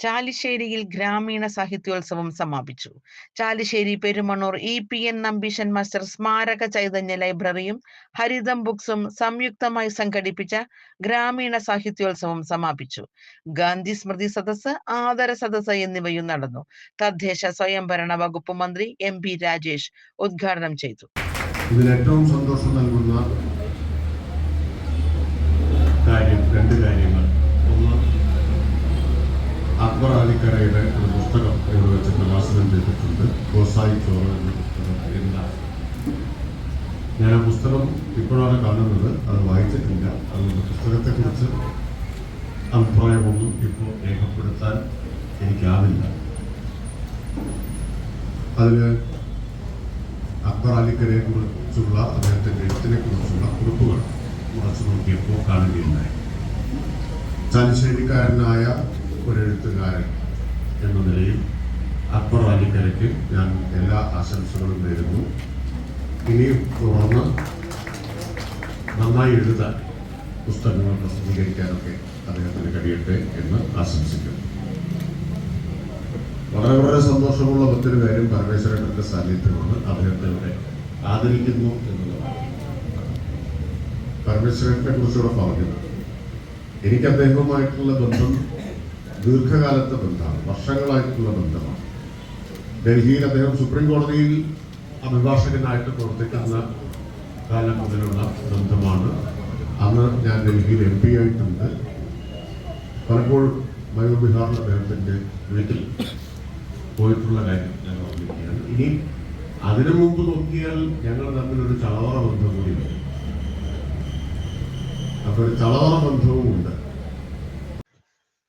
ചാലിശ്ശേരിയിൽ ഗ്രാമീണ സാഹിത്യോത്സവം സമാപിച്ചു. Chalissery Perumannur EPN Nambeesan master സ്മാരക ചൈതന്യ ലൈബ്രറിയും ഹരിതം ബുക്സും സംയുക്തമായി സംഘടിപ്പിച്ച ഗ്രാമീണ സാഹിത്യോത്സവം സമാപിച്ചു. ഗാന്ധി സ്മൃതി സദസ്സ്, ആദര സദസ്സ് എന്നിവയും നടന്നു. തദ്ദേശ സ്വയംഭരണ വകുപ്പ് മന്ത്രി MP രാജേഷ് ഉദ്ഘാടനം ചെയ്തു. ഇതിൽ ഏറ്റവും സന്തോഷം നൽകുന്ന രണ്ട് കാര്യങ്ങൾ. ഒന്ന്, അക്ബർ അലിക്കരയുടെ ഒരു പുസ്തകം ഇവിടെ വെച്ച് പ്രകാശനം ചെയ്തിട്ടുണ്ട്. ഗോസായി ചോറ് എന്ന പുസ്തകം. ഞാൻ ആ പുസ്തകം ഇപ്പോഴാണ് കാണുന്നത്, അത് വായിച്ചിട്ടില്ല. അതുകൊണ്ട് പുസ്തകത്തെക്കുറിച്ച് അഭിപ്രായമൊന്നും ഇപ്പോൾ രേഖപ്പെടുത്താൻ എനിക്കാവില്ല. അതിൽ അക്ബർ അലിക്കരയെ കുറിച്ചുള്ള അദ്ദേഹത്തിൻ്റെ എഴുത്തിനെ കുറിച്ചുള്ള കുറിപ്പുകൾ കുറച്ച് നോക്കിയപ്പോൾ കാണുകയുണ്ടായി. ചാലിശ്ശേരിക്കാരനായ ഒരു എഴുത്തുകാരൻ എന്ന നിലയിൽ അക്ബർ അലിക്കരയ്ക്ക് ഞാൻ എല്ലാ ആശംസകളും നേരുന്നു. ഇനിയും തുടർന്ന് നന്നായി എഴുതാൻ, പുസ്തകങ്ങൾ പ്രസിദ്ധീകരിക്കാനൊക്കെ അദ്ദേഹത്തിന് കഴിയട്ടെ എന്ന് ആശംസിക്കുന്നു. വളരെ സന്തോഷമുള്ള മറ്റൊരു കാര്യം പരമേശ്വരന്റെ സാന്നിധ്യമാണ്. അദ്ദേഹത്തെ ഇവിടെ ആദരിക്കുന്നു എന്നുള്ളതാണ്. പരമേശ്വരനെ കുറിച്ചുകൂടെ പറഞ്ഞത്, എനിക്ക് അദ്ദേഹവുമായിട്ടുള്ള ബന്ധം ദീർഘകാലത്തെ ബന്ധമാണ്, വർഷങ്ങളായിട്ടുള്ള ബന്ധമാണ്. ഡൽഹിയിൽ അദ്ദേഹം സുപ്രീം കോടതിയിൽ അഭിഭാഷകനായിട്ട് പ്രവർത്തിക്കുന്ന കാലം മുതലുള്ള ബന്ധമാണ്. അന്ന് ഞാൻ ഡൽഹിയിൽ MP ആയിട്ടുണ്ട്. പലപ്പോഴും മയൂർ ബിഹാറിൽ അദ്ദേഹത്തിൻ്റെ വീട്ടിൽ പോയിട്ടുള്ള കാര്യം ഞാൻ ഓർമ്മിക്കുകയാണ്. ഇനി അതിനു മുമ്പ് നോക്കിയാൽ ഞങ്ങൾ തമ്മിലൊരു ചളവറ ബന്ധം കൂടിയുണ്ട്. അപ്പോൾ ഒരു ചളവറ ബന്ധവും ഉണ്ട്.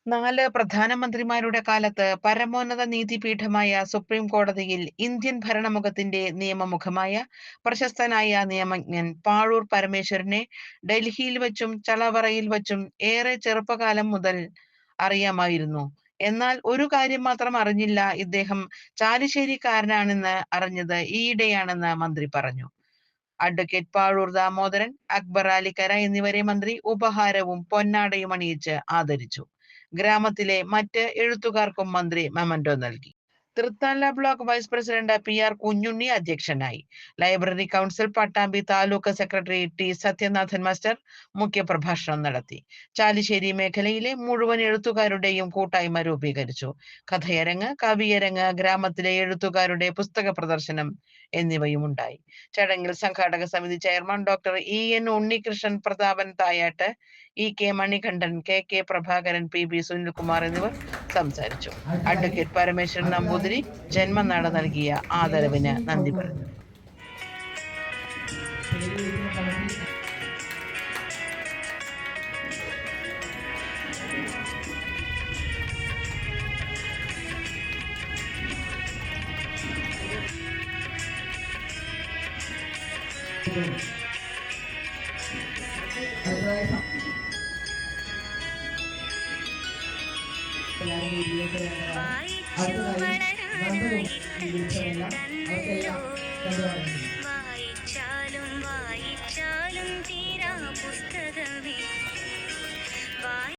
4 പ്രധാനമന്ത്രിമാരുടെ കാലത്ത് പരമോന്നത നീതിപീഠമായ സുപ്രീം കോടതിയിൽ ഇന്ത്യൻ ഭരണമുഖത്തിന്റെ നിയമമുഖമായ പ്രശസ്തനായ നിയമജ്ഞൻ പാഴൂർ പരമേശ്വരനെ ഡൽഹിയിൽ വച്ചും ചളവറയിൽ വച്ചും ഏറെ ചെറുപ്പകാലം മുതൽ അറിയാമായിരുന്നു. എന്നാൽ ഒരു കാര്യം മാത്രം അറിഞ്ഞില്ല, ഇദ്ദേഹം ചാലിശ്ശേരിക്കാരനാണെന്ന് അറിഞ്ഞത് ഈയിടെയാണെന്ന് മന്ത്രി പറഞ്ഞു. അഡ്വക്കേറ്റ് പാഴൂർ ദാമോദരൻ, അക്ബർ അലിക്കര എന്നിവരെ മന്ത്രി ഉപഹാരവും പൊന്നാടയും അണിയിച്ച് ആദരിച്ചു. ഗ്രാമത്തിലെ മറ്റ് എഴുത്തുകാർക്കും മന്ത്രി മെമന്റോ നൽകി. Thrithala block vice president PR Kunhunni അധ്യക്ഷനായി. Library council Pattambi taluk secretary T Sathyanathan master മുഖ്യപ്രഭാഷണം നടത്തി. ചാലിശ്ശേരി മേഖലയിലെ മുഴുവൻ എഴുത്തുകാരുടെയും കൂട്ടായ്മ രൂപീകരിച്ചു. കഥയരങ്ങ്, കവിയരങ്ങ്, ഗ്രാമത്തിലെ എഴുത്തുകാരുടെ പുസ്തക പ്രദർശനം എന്നിവയും ഉണ്ടായി. ചടങ്ങിൽ സംഘാടക സമിതി chairman doctor EN Unnikrishnan, Prathapan Thayat, EK Manikandan, KK Prabhakaran, PB Sunilkumar എന്നിവർ സംസാരിച്ചു. അഡ്വക്കേറ്റ് പരമേശ്വരൻ നമ്പൂതിരി ജന്മനാട നൽകിയ ആദരവിന് നന്ദി പറഞ്ഞു. അടുത്തതായി